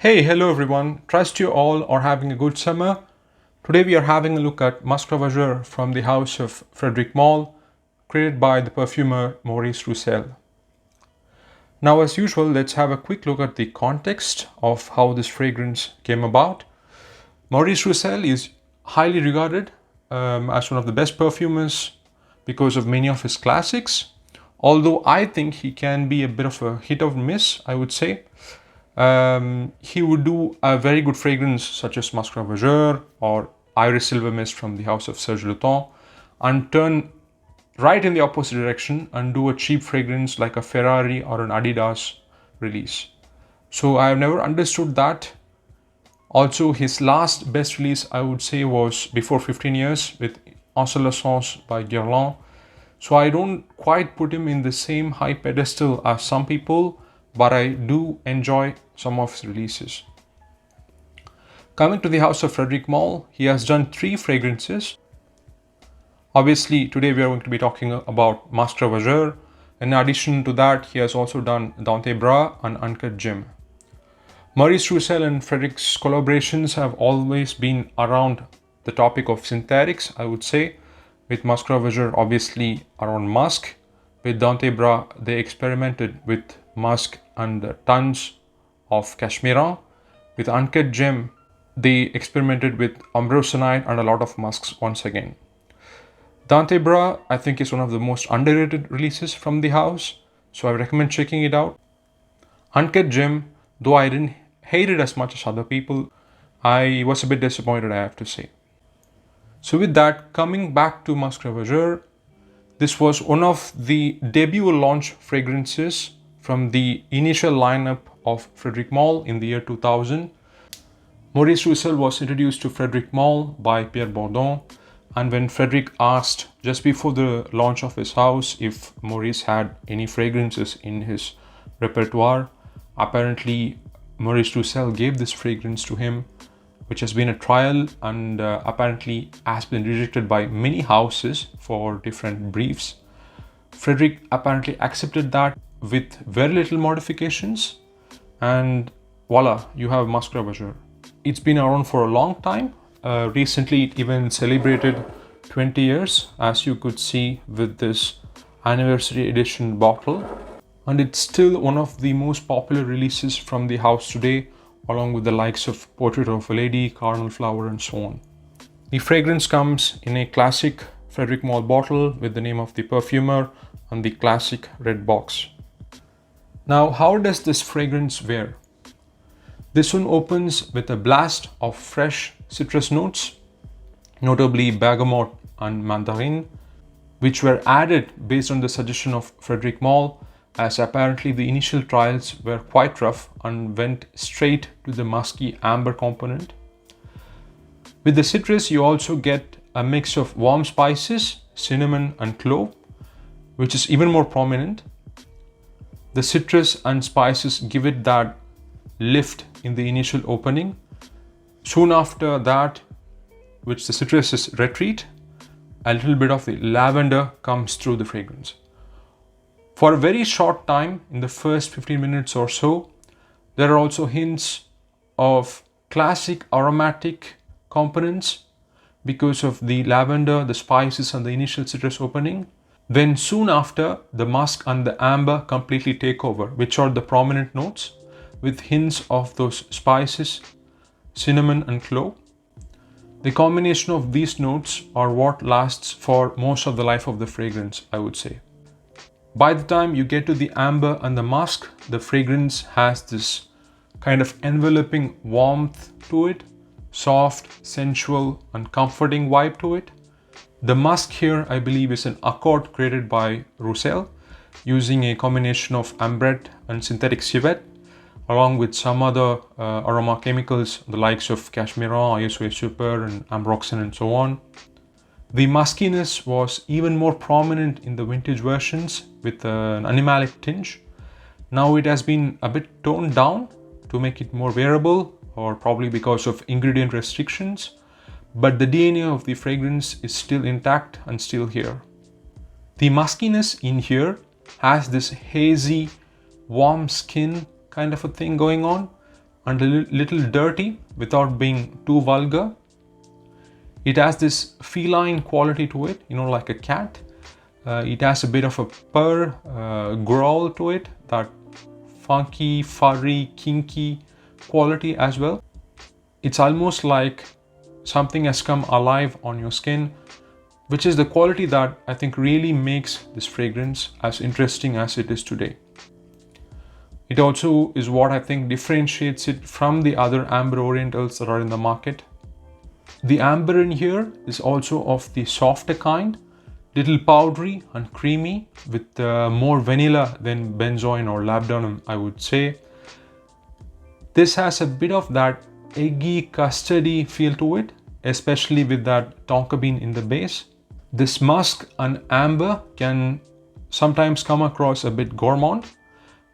Hey, hello everyone. Trust you all are having a good summer. Today we are having a look at Musc Ravageur from the house of Frederic Malle, created by the perfumer Maurice Roucel. Now, as usual, let's have a quick look at the context of how this fragrance came about. Maurice Roucel is highly regarded as one of the best perfumers because of many of his classics. Although I think he can be a bit of a hit or miss, I would say. He would do a very good fragrance such as Musc Ravageur or Iris Silver Mist from the house of Serge Lutens, and turn right in the opposite direction and do a cheap fragrance like a Ferrari or an Adidas release. So I have never understood that. Also, his last best release I would say was before 15 years with Ensolescence by Guerlain. So I don't quite put him in the same high pedestal as some people, but I do enjoy some of his releases. Coming to the house of Frederic Malle, he has done 3 fragrances. Obviously, today we are going to be talking about Musc Ravageur. In addition to that, he has also done Dante Bras and Uncut Gem. Maurice Roucel and Frederic's collaborations have always been around the topic of synthetics, I would say, with Musc Ravageur obviously around musk. With Dante Bras, they experimented with musk and tons of cashmere. With Uncut Gem, they experimented with ambrosanite and a lot of musks once again. Dante Bras, I think, is one of the most underrated releases from the house, so I recommend checking it out. Uncut Gem, though I didn't hate it as much as other people, I was a bit disappointed, I have to say. So with that, coming back to Musc Ravageur, this was one of the debut launch fragrances from the initial lineup of Frederic Malle in the year 2000. Maurice Roucel was introduced to Frederic Malle by Pierre Bourdon, and when Frederic asked just before the launch of his house if Maurice had any fragrances in his repertoire, apparently Maurice Roucel gave this fragrance to him, which has been a trial and apparently has been rejected by many houses for different briefs. Frederic apparently accepted that with very little modifications, and voila, you have Musc Ravageur. It's been around for a long time. Recently, it even celebrated 20 years, as you could see with this anniversary edition bottle. And it's still one of the most popular releases from the house today, along with the likes of Portrait of a Lady, Cardinal Flower, and so on. The fragrance comes in a classic Frederic Malle bottle with the name of the perfumer and the classic red box. Now, how does this fragrance wear? This one opens with a blast of fresh citrus notes, notably bergamot and mandarin, which were added based on the suggestion of Frederic Malle, as apparently the initial trials were quite rough and went straight to the musky amber component. With the citrus, you also get a mix of warm spices, cinnamon and clove, which is even more prominent. The citrus and spices give it that lift in the initial opening. Soon after that, which the citrus is retreat, a little bit of the lavender comes through the fragrance. For a very short time, in the first 15 minutes or so, there are also hints of classic aromatic components because of the lavender, the spices, and the initial citrus opening. Then soon after, the musk and the amber completely take over, which are the prominent notes, with hints of those spices, cinnamon and clove. The combination of these notes are what lasts for most of the life of the fragrance, I would say. By the time you get to the amber and the musk, the fragrance has this kind of enveloping warmth to it, soft, sensual, and comforting vibe to it. The musk here, I believe, is an accord created by Roucel using a combination of ambrette and synthetic civet, along with some other aroma chemicals, the likes of cashmere, ISO super, and ambroxan, and so on. The muskiness was even more prominent in the vintage versions with an animalic tinge. Now it has been a bit toned down to make it more wearable, or probably because of ingredient restrictions, but the DNA of the fragrance is still intact and still here. The muskiness in here has this hazy, warm skin kind of a thing going on, and a little dirty without being too vulgar. It has this feline quality to it, like a cat. It has a bit of a purr, growl to it, that funky, furry, kinky quality as well. It's almost like something has come alive on your skin, which is the quality that I think really makes this fragrance as interesting as it is today. It also is what I think differentiates it from the other amber orientals that are in the market. The amber in here is also of the softer kind, little powdery and creamy, with more vanilla than benzoin or labdanum, I would say. This has a bit of that eggy, custardy feel to it, especially with that tonka bean in the base. This musk and amber can sometimes come across a bit gourmand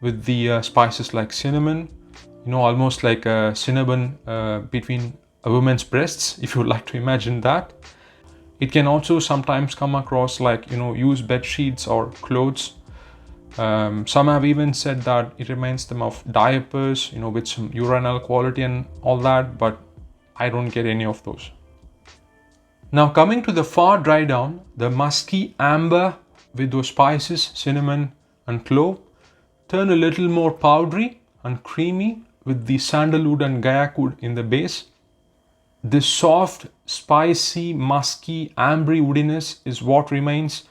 with the spices like cinnamon, almost like a cinnamon between a woman's breasts, if you would like to imagine that. It can also sometimes come across like, used bed sheets or clothes. Some have even said that it reminds them of diapers, with some urinal quality and all that, but I don't get any of those. Now coming to the far dry down, the musky amber with those spices, cinnamon and clove, turn a little more powdery and creamy with the sandalwood and gaiac wood in the base. This soft, spicy, musky, ambery woodiness is what remains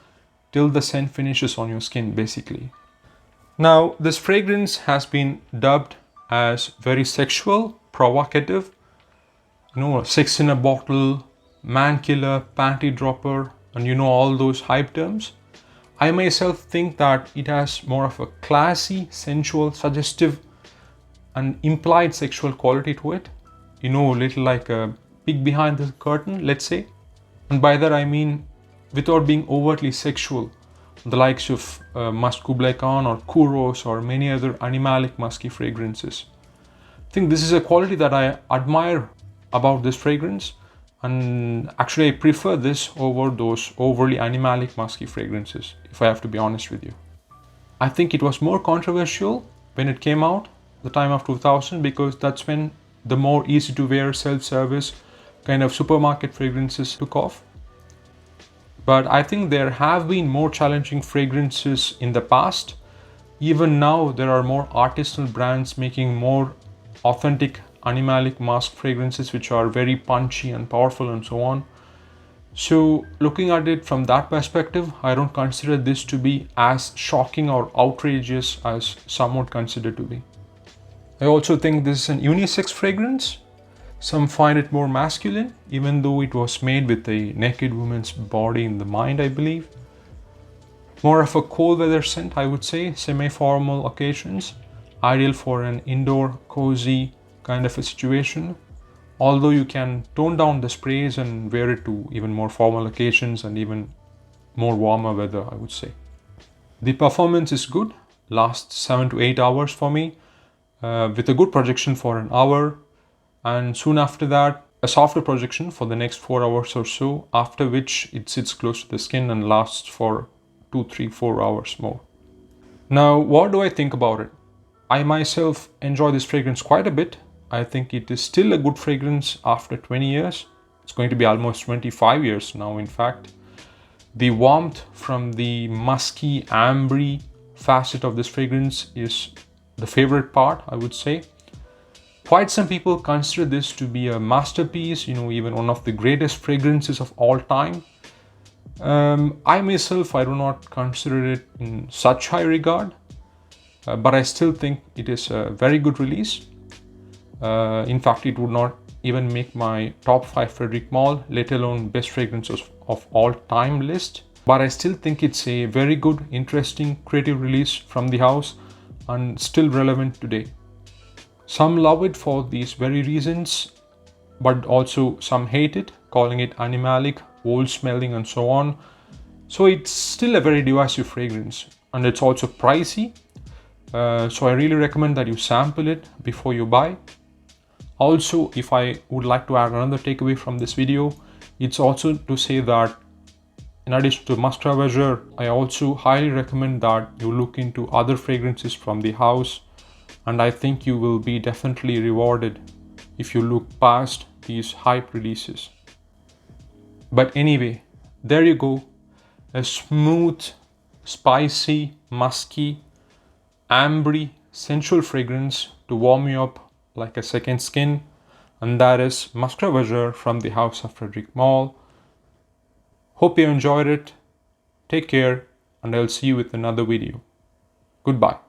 till the scent finishes on your skin, basically. Now, this fragrance has been dubbed as very sexual, provocative, sex in a bottle, man killer, panty dropper, and all those hype terms. I myself think that it has more of a classy, sensual, suggestive, and implied sexual quality to it. A little like a peek behind the curtain, let's say. And by that I mean without being overtly sexual, the likes of Musk Kublai Khan or Kouros or many other animalic musky fragrances. I think this is a quality that I admire about this fragrance, and actually I prefer this over those overly animalic musky fragrances, if I have to be honest with you. I think it was more controversial when it came out, the time of 2000, because that's when the more easy to wear self-service kind of supermarket fragrances took off. But I think there have been more challenging fragrances in the past. Even now there are more artisanal brands making more authentic animalic musk fragrances which are very punchy and powerful and so on. So looking at it from that perspective, I don't consider this to be as shocking or outrageous as some would consider to be. I also think this is an unisex fragrance. Some find it more masculine, even though it was made with a naked woman's body in the mind, I believe. More of a cold weather scent, I would say, semi-formal occasions, ideal for an indoor, cozy kind of a situation. Although you can tone down the sprays and wear it to even more formal occasions and even more warmer weather, I would say. The performance is good, lasts 7 to 8 hours for me, with a good projection for an hour, and soon after that a softer projection for the next 4 hours or so, after which it sits close to the skin and lasts for 2, 3, 4 hours more. Now, what do I think about it? I myself enjoy this fragrance quite a bit. I think it is still a good fragrance after 20 years. It's going to be almost 25 years now, in fact. The warmth from the musky, ambery facet of this fragrance is the favorite part, I would say. Quite some people consider this to be a masterpiece, even one of the greatest fragrances of all time. I myself, I do not consider it in such high regard, but I still think it is a very good release. In fact, it would not even make my top 5 Frederic Malle, let alone best fragrances of all time list. But I still think it's a very good, interesting, creative release from the house and still relevant today. Some love it for these very reasons, but also some hate it, calling it animalic, old smelling and so on. So it's still a very divisive fragrance, and it's also pricey. So I really recommend that you sample it before you buy. Also, if I would like to add another takeaway from this video, it's also to say that in addition to Musc Ravageur, I also highly recommend that you look into other fragrances from the house, and I think you will be definitely rewarded if you look past these hype releases. But anyway, there you go, a smooth, spicy, musky, ambery, sensual fragrance to warm you up like a second skin, and that is Musc Ravageur from the house of Frederic Malle. Hope you enjoyed it. Take care, and I'll see you with another video. Goodbye.